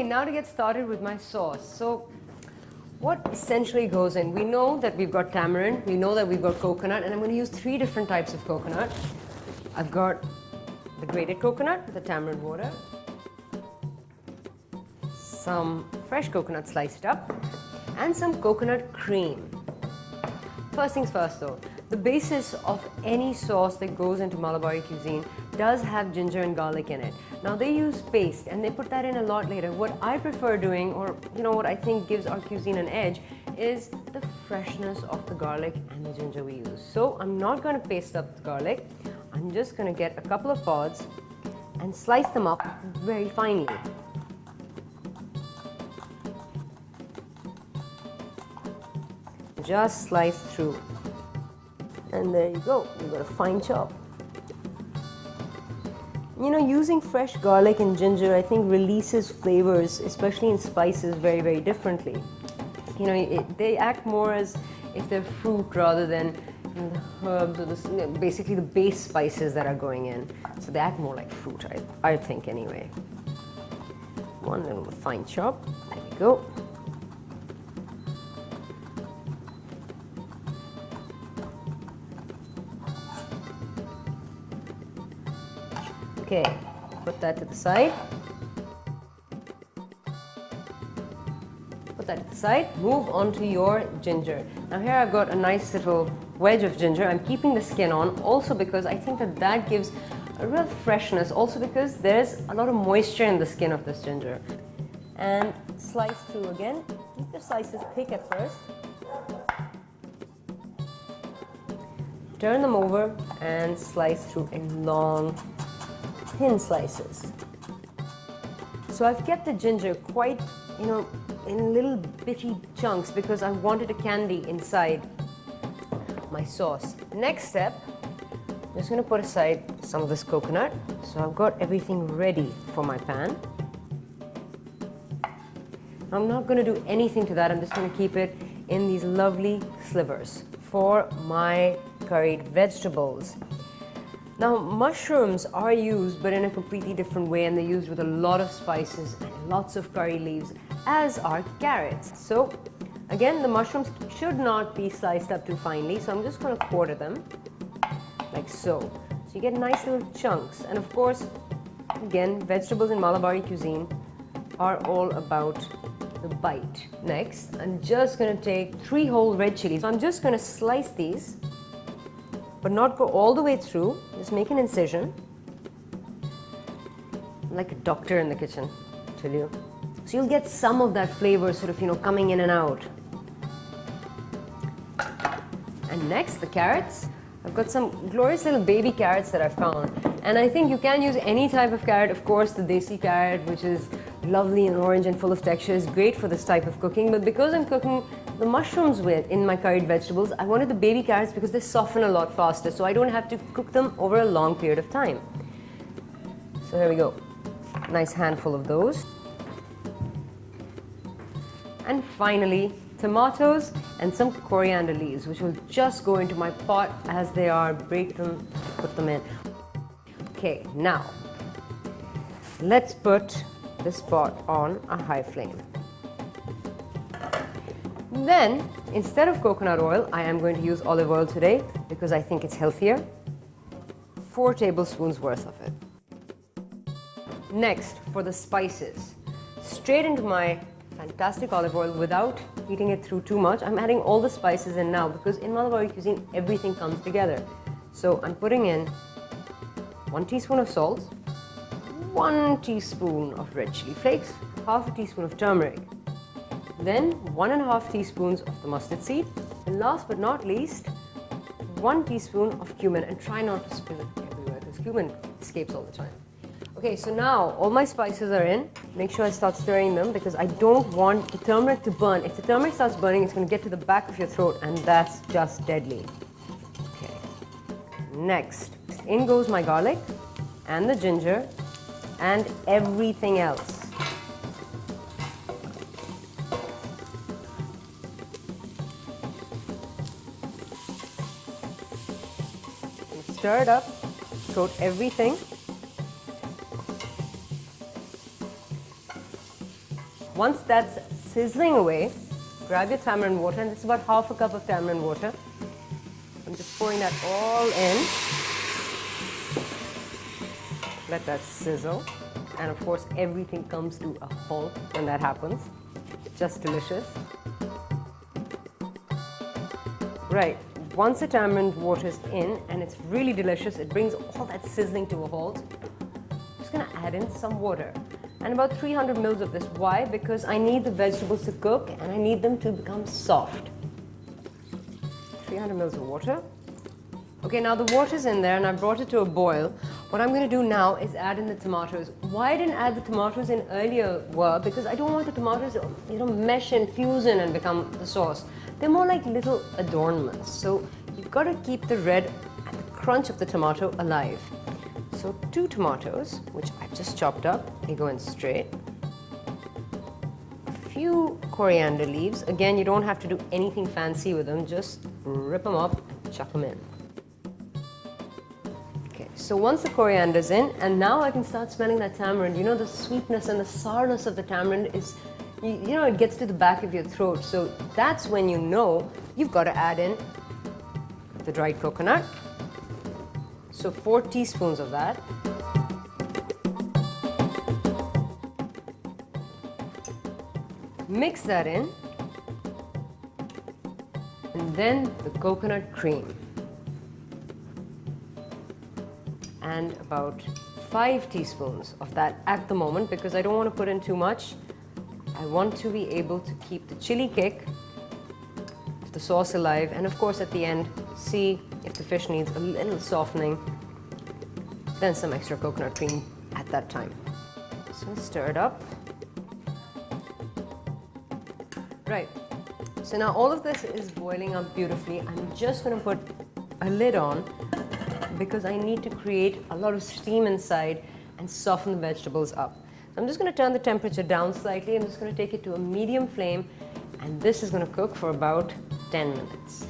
now to get started with my sauce. So what essentially goes in? We know that we've got tamarind, we know that we've got coconut, and I'm going to use 3 different types of coconut. I've got the grated coconut, the tamarind water, some fresh coconut sliced up, and some coconut cream. First things first though, the basis of any sauce that goes into Malabari cuisine does have ginger and garlic in it. Now they use paste and they put that in a lot later. What I prefer doing, or what I think gives our cuisine an edge, is the freshness of the garlic and the ginger we use. So I'm not going to paste up the garlic. I'm just going to get a couple of pods and slice them up very finely. Just slice through. And there you go, you've got a fine chop. Using fresh garlic and ginger, I think, releases flavors, especially in spices, very, very differently. They act more as if they're fruit rather than the herbs or basically the base spices that are going in. So they act more like fruit, I think, anyway. One little fine chop. There we go. Okay, put that to the side. Put that to the side. Move on to your ginger. Now here I've got a nice little wedge of ginger. I'm keeping the skin on also because I think that gives a real freshness. Also because there's a lot of moisture in the skin of this ginger. And slice through again. Keep the slices thick at first. Turn them over and slice through in long, thin slices. So I've kept the ginger quite, in little bitty chunks because I wanted a candy inside my sauce. Next step, I'm just going to put aside some of this coconut. So I've got everything ready for my pan. I'm not going to do anything to that. I'm just going to keep it in these lovely slivers for my curried vegetables. Now, mushrooms are used, but in a completely different way, and they're used with a lot of spices and lots of curry leaves, as are carrots. So, again, the mushrooms should not be sliced up too finely, so I'm just going to quarter them, like so. So you get nice little chunks. And of course, again, vegetables in Malabari cuisine are all about the bite. Next, I'm just going to take 3 whole red chilies. So I'm just going to slice these, but not go all the way through. Just make an incision. I'm like a doctor in the kitchen, I tell you. So you'll get some of that flavor sort of, coming in and out. And next, the carrots. I've got some glorious little baby carrots that I found. And I think you can use any type of carrot. Of course, the desi carrot, which is lovely and orange and full of texture, is great for this type of cooking. But because I'm cooking the mushrooms in my curried vegetables, I wanted the baby carrots because they soften a lot faster, so I don't have to cook them over a long period of time. So here we go. Nice handful of those. And finally, tomatoes and some coriander leaves, which will just go into my pot as they are. Break them, put them in. Okay, now let's put this pot on a high flame. Then, instead of coconut oil, I am going to use olive oil today because I think it's healthier. 4 tablespoons worth of it. Next, for the spices, straight into my fantastic olive oil without heating it through too much. I'm adding all the spices in now because in Malabari cuisine, everything comes together. So I'm putting in 1 teaspoon of salt, 1 teaspoon of red chili flakes, half a teaspoon of turmeric, then 1.5 teaspoons of the mustard seed, and last but not least, 1 teaspoon of cumin. And try not to spill it everywhere because cumin escapes all the time. Okay, so now all my spices are in. Make sure I start stirring them because I don't want the turmeric to burn. If the turmeric starts burning, it's going to get to the back of your throat, and that's just deadly. Okay. Next, in goes my garlic and the ginger and everything else. Stir it up, coat everything. Once that's sizzling away, grab your tamarind water, and it's about half a cup of tamarind water. I'm just pouring that all in. Let that sizzle. And of course, everything comes to a halt when that happens. Just delicious. Right, once the tamarind water is in and it's really delicious, it brings all that sizzling to a halt. I'm just gonna add in some water. And about 300 mils of this. Why? Because I need the vegetables to cook and I need them to become soft. 300 mils of water. Okay, now the water's in there and I brought it to a boil. What I'm going to do now is add in the tomatoes. Why I didn't add the tomatoes in earlier were because I don't want the tomatoes to mesh and fuse in and become the sauce. They're more like little adornments. So you've got to keep the red and the crunch of the tomato alive. So 2 tomatoes, which I've just chopped up, they go in straight. A few coriander leaves. Again, you don't have to do anything fancy with them, just rip them up, chuck them in. Okay, so once the coriander's in, and now I can start smelling that tamarind. You know, the sweetness and the sourness of the tamarind is, you know, it gets to the back of your throat. So that's when you know you've got to add in the dried coconut. So 4 teaspoons of that. Mix that in. And then the coconut cream. And about 5 teaspoons of that at the moment, because I don't want to put in too much. I want to be able to keep the chili kick, the sauce alive, and of course at the end, see if the fish needs a little softening, then some extra coconut cream at that time. So stir it up. Right, so now all of this is boiling up beautifully. I'm just going to put a lid on because I need to create a lot of steam inside and soften the vegetables up. So I'm just going to turn the temperature down slightly. I'm just going to take it to a medium flame, and this is going to cook for about 10 minutes.